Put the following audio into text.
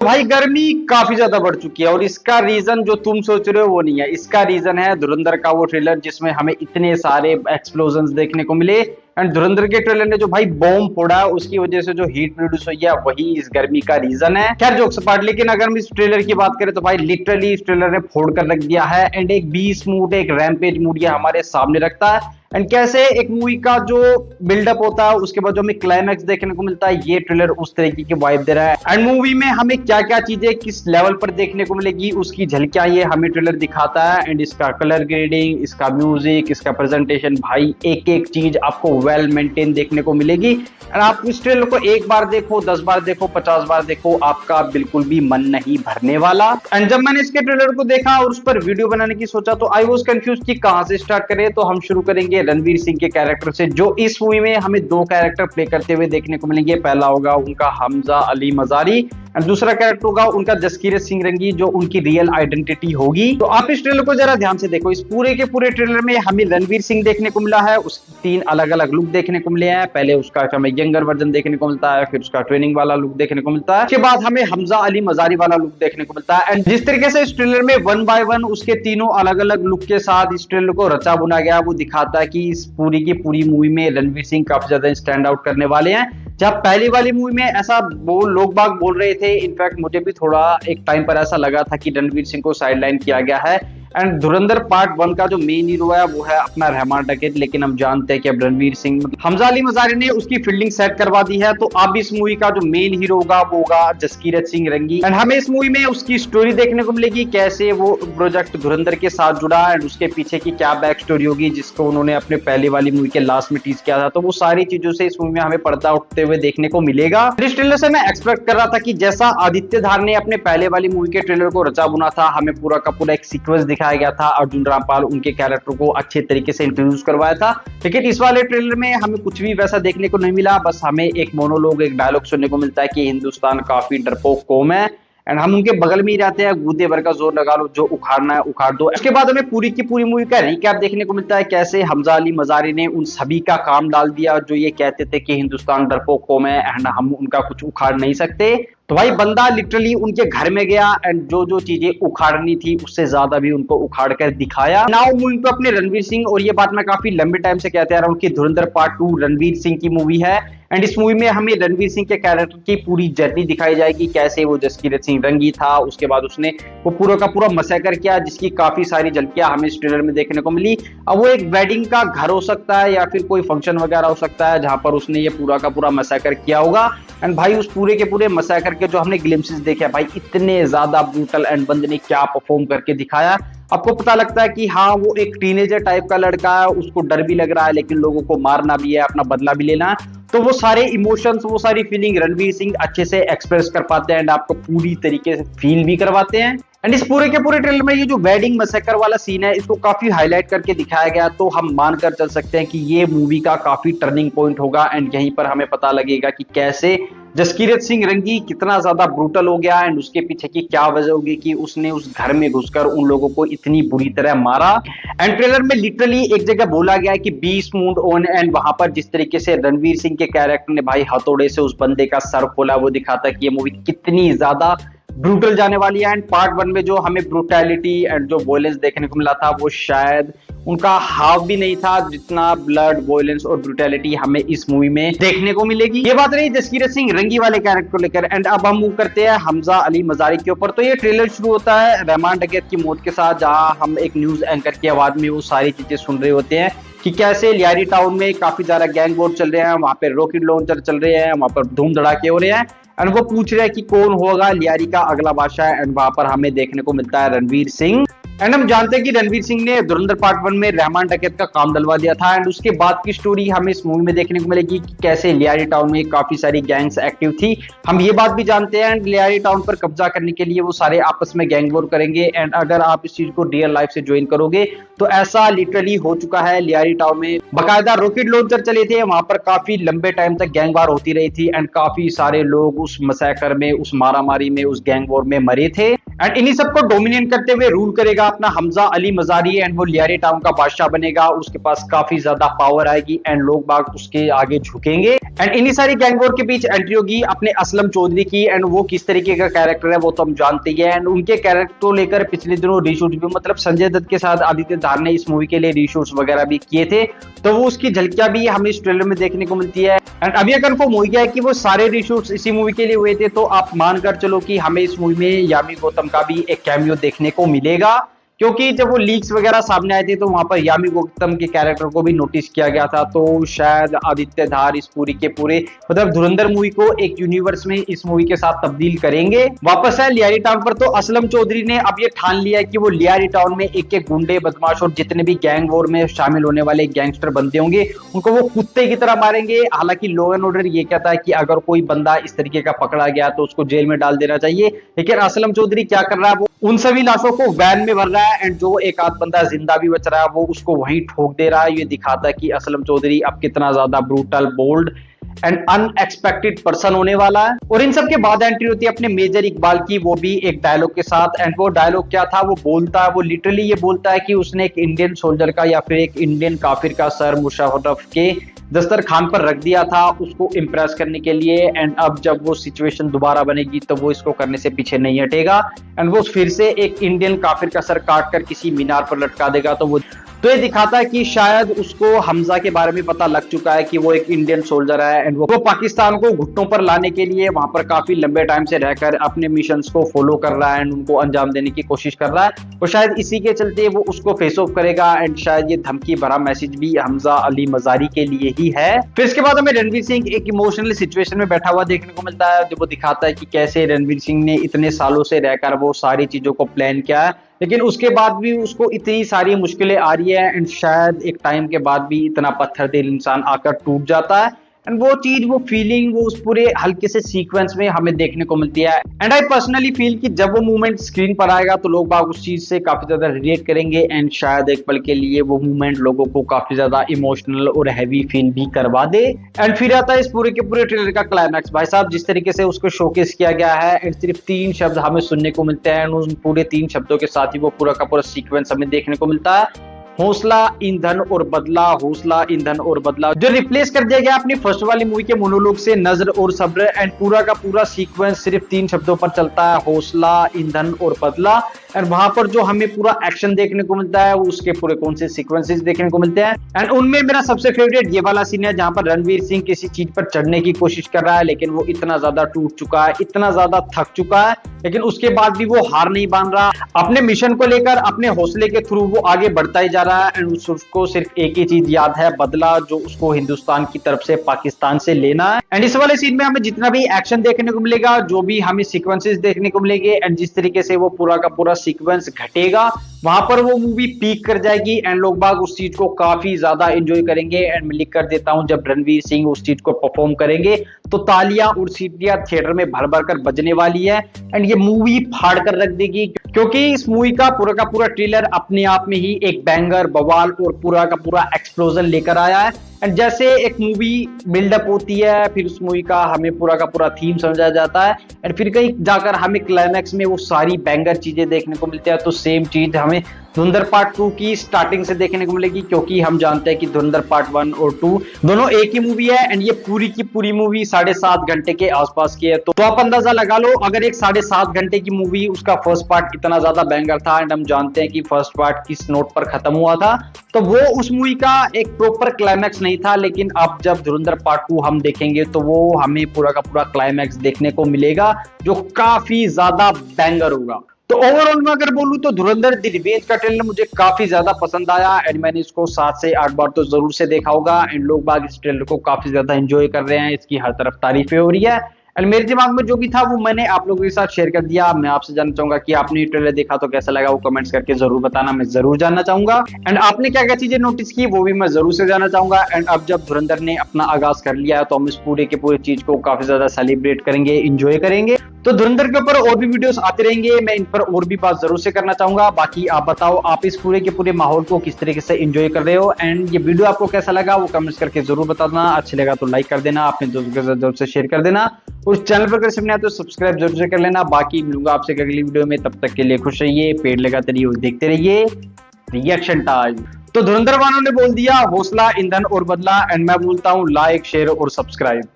भाई गर्मी काफी ज्यादा बढ़ चुकी है और इसका रीजन जो तुम सोच रहे हो वो नहीं है। इसका रीजन है धुरंधर का वो ट्रेलर जिसमें हमें इतने सारे एक्सप्लोजन देखने को मिले। एंड धुरंधर के ट्रेलर ने जो भाई बॉम्ब फोड़ा उसकी वजह से जो हीट प्रोड्यूस हुई है वही इस गर्मी का रीजन है। खैर जोक्स अपार्ट, लेकिन अगर हम इस ट्रेलर की बात करें तो भाई लिटरली इस ट्रेलर ने फोड़ कर रख दिया है। एंड एक बीस मूड, एक रैम्पेज मूड ये हमारे सामने रखता है। एंड कैसे एक मूवी का जो बिल्डअप होता है उसके बाद जो हमें क्लाइमैक्स देखने को मिलता है, ये ट्रेलर उस तरीके की वाइब दे रहा है। एंड मूवी में हमें क्या क्या चीजें किस लेवल पर देखने को मिलेगी उसकी झलकियां ये हमें ट्रेलर दिखाता है। एंड इसका कलर ग्रेडिंग, इसका म्यूजिक, इसका प्रेजेंटेशन, भाई एक एक चीज आपको वेल मेंटेन देखने को मिलेगी। एंड आप इस ट्रेलर को एक बार देखो, 10 बार देखो, 50 बार देखो, आपका बिल्कुल भी मन नहीं भरने वाला। एंड जब मैंने इसके ट्रेलर को देखा और उस पर वीडियो बनाने की सोचा तो आई वॉज कंफ्यूज कि कहां से स्टार्ट करें। तो हम शुरू करेंगे रणवीर सिंह के कैरेक्टर से, जो इस मूवी में हमें दो कैरेक्टर प्ले करते हुए देखने को मिलेंगे। पहला होगा उनका हमजा अली मजारी और दूसरा कैरेक्टर होगा उनका जसकीरत सिंह रंगी, जो उनकी रियल आइडेंटिटी होगी। तो आप इस ट्रेलर को जरा ध्यान से देखो। इस पूरे के पूरे ट्रेलर में हमें रणवीर सिंह देखने को मिला है, उसके 3 अलग अलग लुक देखने को मिले हैं। पहले उसका हमें यंगर वर्जन देखने को मिलता है, फिर उसका ट्रेनिंग वाला लुक देखने को मिलता है, उसके बाद हमें हमजा अली मजारी वाला लुक देखने को मिलता है। एंड जिस तरीके से इस ट्रेलर में 1 बाय 1 उसके तीनों अलग अलग लुक के साथ इस ट्रेलर को रचा बुना गया, वो दिखाता है कि इस पूरी की पूरी मूवी में रणवीर सिंह काफी ज्यादा स्टैंड आउट करने वाले हैं। जब पहली वाली मूवी में ऐसा वो लोग बाग बोल रहे थे, इनफैक्ट मुझे भी थोड़ा एक टाइम पर ऐसा लगा था कि रणवीर सिंह को साइडलाइन किया गया है। एंड धुरंधर पार्ट 1 का जो मेन हीरो है वो है अपना रहमान डकैत, लेकिन हम जानते हैं कि अब रणवीर सिंह, हमजा अली मजारी ने उसकी फील्डिंग सेट करवा दी है। तो अब इस मूवी का जो मेन हीरो होगा वो होगा जसकीरत सिंह रंगी। एंड हमें इस मूवी में उसकी स्टोरी देखने को मिलेगी, कैसे वो प्रोजेक्ट धुरंधर के साथ जुड़ा एंड उसके पीछे की क्या बैक स्टोरी होगी जिसको उन्होंने अपने पहले वाली मूवी के लास्ट में टीज किया था। तो वो सारी चीजों से इस मूवी में हमें पर्दा उठते हुए देखने को मिलेगा। इस ट्रेलर से मैं एक्सपेक्ट कर रहा था कि जैसा आदित्य धार ने अपने पहले वाली मूवी के ट्रेलर को रचा बुना था, हमें पूरा का पूरा एक सीक्वेंस दिखाया गया था, अर्जुन रामपाल उनके कैरेक्टर को अच्छे तरीके से इंट्रोड्यूस करवाया था। लेकिन इस वाले ट्रेलर में हमें कुछ भी वैसा देखने को नहीं मिला। बस हमें एक मोनोलॉग, एक डायलॉग सुनने को मिलता है कि हिंदुस्तान काफी डरपोक कौम है एंड हम उनके बगल में ही रहते हैं, गूदे भर का जोर लगा लो, जो उखाड़ना है उखाड़ दो। इसके बाद हमें पूरी की पूरी मूवी का रिकैप देखने को मिलता है, कैसे हमजा अली मजारी ने उन सभी का काम डाल दिया जो ये कहते थे कि हिंदुस्तान डरपोक कौम है एंड हम उनका कुछ उखाड़ नहीं सकते। तो भाई बंदा लिटरली उनके घर में गया एंड जो जो चीजें उखाड़नी थी उससे ज्यादा भी उनको उखाड़ कर दिखाया। नाउ मूवी पे अपने रणवीर सिंह, और ये बात मैं काफी लंबे टाइम से कहते आ रहा हूँ कि धुरंधर पार्ट 2 रणवीर सिंह की मूवी है। एंड इस मूवी में हमें रणवीर सिंह के कैरेक्टर की पूरी जर्नी दिखाई जाएगी, कैसे वो जसकीरत सिंह रंगी था, उसके बाद उसने वो पूरा का पूरा मसैकर किया, जिसकी काफी सारी झलकियां हमें इस ट्रेलर में देखने को मिली। अब वो एक वेडिंग का घर हो सकता है या फिर कोई फंक्शन वगैरह हो सकता है जहां पर उसने ये पूरा का पूरा मसैकर किया होगा। एंड भाई उस पूरे के पूरे मसैकर के जो हमने ग्लिम्सेस देखे भाई इतने ज्यादा ब्रूटल, एंड बंदे ने क्या परफॉर्म करके दिखाया। आपको पता लगता है कि हाँ वो एक टीनेजर टाइप का लड़का है, उसको डर भी लग रहा है लेकिन लोगों को मारना भी है, अपना बदला भी लेना है। तो वो सारे इमोशंस, वो सारी फीलिंग रणवीर सिंह अच्छे से एक्सप्रेस कर पाते हैं एंड आपको पूरी तरीके से फील भी करवाते हैं। एंड इस पूरे के पूरे ट्रेलर में ये जो वेडिंग मैसेकर वाला सीन है इसको काफी हाईलाइट करके दिखाया गया, तो हम मानकर चल सकते हैं कि ये मूवी का काफी टर्निंग पॉइंट होगा। एंड यहीं पर हमें पता लगेगा कि कैसे जसकीरत सिंह रंगी कितना ज्यादा ब्रूटल हो गया एंड उसके पीछे की क्या वजह होगी कि उसने उस घर में घुसकर उन लोगों को इतनी बुरी तरह मारा। एंड ट्रेलर में लिटरली एक जगह बोला गया है कि 20 मूड ऑन, एंड वहां पर जिस तरीके से रणवीर सिंह के कैरेक्टर ने भाई हथौड़े से उस बंदे का सर खोला, वो दिखाता है कि ये मूवी कितनी ज्यादा ब्रूटल जाने वाली है। एंड पार्ट 1 में जो हमें ब्रूटैलिटी एंड जो वॉयलेंस देखने को मिला था वो शायद उनका हाफ भी नहीं था जितना ब्लड, वॉयलेंस और ब्रूटैलिटी हमें इस मूवी में देखने को मिलेगी। ये बात रही जसकीरत सिंह रंगी वाले कैरेक्टर को लेकर। एंड अब हम मूव करते हैं हमजा अली मजारी के ऊपर। तो ये ट्रेलर शुरू होता है रहमान डकैत की मौत के साथ, जहां हम एक न्यूज एंकर की आवाज में वो सारी चीजें सुन रहे होते हैं कि कैसे लियारी टाउन में काफी ज्यादा गैंग वॉर चल रहे हैं, वहां पे रॉकेट लॉन्चर चल रहे हैं, वहां पर धूम धड़ाके हो रहे हैं। एंड वो पूछ रहे हैं कि कौन होगा लियारी का अगला बादशाह। एंड वहां पर हमें देखने को मिलता है रणवीर सिंह। एंड हम जानते हैं कि रणवीर सिंह ने धुरंधर पार्ट 1 में रहमान डकैत का काम डलवा दिया था। एंड उसके बाद की स्टोरी हमें इस मूवी में देखने को मिलेगी कि कैसे लियारी टाउन में काफी सारी गैंग्स एक्टिव थी। हम ये बात भी जानते हैं लियारी टाउन पर कब्जा करने के लिए वो सारे आपस में गैंग वॉर करेंगे। एंड अगर आप इस चीज को रियल लाइफ से ज्वाइन करोगे तो ऐसा लिटरली हो चुका है। लियारी टाउन में बाकायदा रॉकेट लॉन्चर चले थे, वहां पर काफी लंबे टाइम तक गैंग वार होती रही थी एंड काफी सारे लोग उस मसैकर में, उस मारामारी में, उस गैंग वॉर में मरे थे। एंड इन्हीं सबको डोमिनेट करते हुए रूल करेगा अपना हमजा अली मजारी एंड वो लियारी टाउन का बादशाह बनेगा। उसके पास काफी ज्यादा पावर आएगी एंड लोग बाग उसके आगे झुकेंगे। एंड इन्हीं सारी गैंग वॉर के बीच एंट्री होगी अपने असलम चौधरी की एंड वो किस तरीके का कैरेक्टर है वो तो हम जानते ही हैं। एंड उनके कैरेक्टर को लेकर पिछले दिनों रीशूट भी, मतलब संजय दत्त के साथ आदित्य धार ने इस मूवी के लिए रीशूट्स वगैरह भी किए थे, तो वो उसकी झलकियां भी हमें इस ट्रेलर में देखने को मिलती है। एंड अभी अगर कंफर्म हो गया है कि वो सारे रीशूट्स इसी मूवी के लिए हुए थे, तो आप मानकर चलो कि हमें इस मूवी में यामी गौतम का भी एक कैमियो देखने को मिलेगा। क्योंकि जब वो लीक्स वगैरह सामने आए थे तो वहां पर यामी गौतम के कैरेक्टर को भी नोटिस किया गया था, तो शायद आदित्य धार इस पूरी के पूरे मतलब धुरंधर मूवी को एक यूनिवर्स में इस मूवी के साथ तब्दील करेंगे। वापस है लियारी टाउन पर, तो असलम चौधरी ने अब ये ठान लिया है कि वो लियारी टाउन में एक एक गुंडे बदमाश और जितने भी गैंग वॉर में शामिल होने वाले गैंगस्टर बंदे होंगे उनको वो कुत्ते की तरह मारेंगे। हालांकि लॉ एंड ऑर्डर ये कहता है कि अगर कोई बंदा इस तरीके का पकड़ा गया तो उसको जेल में डाल देना चाहिए, लेकिन असलम चौधरी क्या कर रहा है, वो उन सभी लाशों को वैन में भर रहा है एंड जो एक आध बंदा जिंदा भी बच रहा है वो उसको वहीं ठोक दे रहा है। ये दिखाता है कि असलम चौधरी अब कितना ज्यादा brutal, bold and unexpected person होने वाला है। और इन सब के बाद एंट्री होती है अपने मेजर इकबाल की, वो भी एक डायलॉग के साथ। एंड वो डायलॉग क्या था, वो बोलता है, वो लिटरली ये बोलता है कि उसने एक इंडियन सोल्जर का या फिर एक इंडियन काफिर का सर मुशर्रफ के दस्तरखान पर रख दिया था उसको इम्प्रेस करने के लिए। एंड अब जब वो सिचुएशन दोबारा बनेगी तो वो इसको करने से पीछे नहीं हटेगा एंड वो फिर से एक इंडियन काफिर का सर काट कर किसी मीनार पर लटका देगा। तो ये दिखाता है कि शायद उसको हमजा के बारे में पता लग चुका है कि वो एक इंडियन सोल्जर है एंड वो पाकिस्तान को घुटनों पर लाने के लिए वहां पर काफी लंबे टाइम से रहकर अपने मिशंस को फॉलो कर रहा है एंड उनको अंजाम देने की कोशिश कर रहा है। और शायद इसी के चलते वो उसको फेस ऑफ करेगा एंड शायद ये धमकी भरा मैसेज भी हमजा अली मजारी के लिए ही है। फिर इसके बाद हमें रणवीर सिंह एक इमोशनल सिचुएशन में बैठा हुआ देखने को मिलता है, जो वो दिखाता है कि कैसे रणवीर सिंह ने इतने सालों से रहकर वो सारी चीजों को प्लान किया है, लेकिन उसके बाद भी उसको इतनी सारी मुश्किलें आ रही है एंड शायद एक टाइम के बाद भी इतना पत्थर दिल इंसान आकर टूट जाता है। एंड वो चीज, वो फीलिंग, वो उस पूरे हल्के से सीक्वेंस में हमें देखने को मिलती है। एंड आई पर्सनली फील कि जब वो मूवमेंट स्क्रीन पर आएगा तो लोग बाग उस चीज से काफी ज्यादा रिलेट करेंगे एंड शायद एक पल के लिए वो मूवमेंट लोगों को काफी ज्यादा इमोशनल और हैवी फील भी करवा दे। एंड फिर आता है इस पूरे के पूरे ट्रेलर का क्लाइमैक्स। भाई साहब, जिस तरीके से उसको शोकेस किया गया है एंड सिर्फ 3 शब्द हमें सुनने को मिलते हैं, उन पूरे 3 शब्दों के साथ ही वो पूरा का पूरा सीक्वेंस हमें देखने को मिलता है। हौसला, ईंधन और बदला, हौसला, ईंधन और बदला, जो रिप्लेस कर दिया गया अपनी फर्स्ट वाली मूवी के मोनोलॉग से नजर और सब्र। एंड पूरा का पूरा सीक्वेंस सिर्फ 3 शब्दों पर चलता है, हौसला, ईंधन और बदला। एंड वहां पर जो हमें पूरा एक्शन देखने को मिलता है उसके पूरे कौन से सीक्वेंसेस देखने को मिलते हैं। एंड उनमें मेरा सबसे फेवरेट ये वाला सीन है जहां पर रणवीर सिंह किसी चीज पर चढ़ने की कोशिश कर रहा है, लेकिन वो इतना ज्यादा टूट चुका है, इतना ज्यादा थक चुका है, लेकिन उसके बाद भी वो हार नहीं मान रहा। अपने मिशन को लेकर अपने हौसले के थ्रू वो आगे बढ़ता ही जा रहा है एंड उसको सिर्फ एक ही चीज याद है, बदला, जो उसको हिंदुस्तान की तरफ से पाकिस्तान से लेना है। एंड इस वाले सीन में हमें जितना भी एक्शन देखने को मिलेगा, जो भी हमें सीक्वेंसेस देखने को मिलेंगे एंड जिस तरीके से वो पूरा का पूरा सीक्वेंस घटेगा, वहां पर वो मूवी पीक कर जाएगी एंड लोग बाग उस चीज को काफी ज्यादा एंजॉय करेंगे। एंड मैं लिख कर देता हूं, जब रणवीर सिंह उस चीज को परफॉर्म करेंगे तो तालियां और सीटियां थिएटर में भर भर कर बजने वाली है एंड ये मूवी फाड़ कर रख देगी, क्योंकि इस मूवी का पूरा ट्रेलर अपने आप में ही एक बैंगर, बवाल और पूरा का पूरा एक्सप्लोजन लेकर आया है। एंड जैसे एक मूवी बिल्डअप होती है, फिर उस मूवी का हमें पूरा का पूरा थीम समझाया जाता है एंड फिर कहीं जाकर हमें क्लाइमैक्स में वो सारी बैंगर चीजें देखने को मिलती है, तो सेम चीज हमें धुरंधर पार्ट 2 की स्टार्टिंग से देखने को मिलेगी, क्योंकि हम जानते हैं कि धुरंधर पार्ट 1 और 2 दोनों एक ही मूवी है एंड ये पूरी की पूरी मूवी 7.5 घंटे के आसपास की है। तो आप अंदाजा लगा लो, अगर एक 7.5 घंटे की मूवी, उसका फर्स्ट पार्ट इतना ज्यादा बैंगर था एंड हम जानते हैं कि फर्स्ट पार्ट किस नोट पर खत्म हुआ था, तो वो उस मूवी का एक प्रॉपर क्लाइमैक्स नहीं था। लेकिन अब जब धुरंधर पार्ट 2 हम देखेंगे तो वो हमें पूरा का पूरा क्लाइमैक्स देखने को मिलेगा जो काफी ज्यादा बैंगर होगा। तो ओवरऑल में अगर बोलूं तो धुरंधर द रिवेंज का ट्रेलर मुझे काफी ज्यादा पसंद आया एंड मैंने इसको 7 से 8 बार तो जरूर से देखा होगा एंड लोग बाग इस ट्रेलर को काफी ज्यादा एंजॉय कर रहे हैं, इसकी हर तरफ तारीफें हो रही है एंड मेरे दिमाग में जो भी था वो मैंने आप लोगों के साथ शेयर कर दिया। मैं आपसे जानना चाहूंगा कि आपने ये ट्रेलर देखा तो कैसा लगा, वो कमेंट्स करके जरूर बताना, मैं जरूर जानना चाहूंगा। एंड आपने क्या क्या चीजें नोटिस की वो भी मैं जरूर से जानना चाहूंगा। एंड अब जब धुरंधर ने अपना आगाज कर लिया है तो हम इस पूरे के पूरे चीज को काफी ज्यादा सेलिब्रेट करेंगे, इंजॉय करेंगे। तो धुरंधर के ऊपर और भी वीडियोस आते रहेंगे, मैं इन पर और भी बात जरूर से करना चाहूंगा। बाकी आप बताओ, आप इस पूरे के पूरे माहौल को किस तरीके से एंजॉय कर रहे हो एंड ये वीडियो आपको कैसा लगा वो कमेंट्स करके जरूर बताना। अच्छा लगा तो लाइक कर देना, अपने दोस्तों के साथ जरूर से शेयर कर देना उस चैनल पर अगर सबने आया तो सब्सक्राइब जरूर से कर लेना। बाकी मिलूंगा आपसे अगली वीडियो में, तब तक के लिए खुश रहिए, पेड़ लगाते रहिए और देखते रहिए रिएक्शन टाइम। तो धुरंधर वालों ने बोल दिया हौसला ईंधन और बदला, एंड मैं बोलता हूं लाइक शेयर और सब्सक्राइब।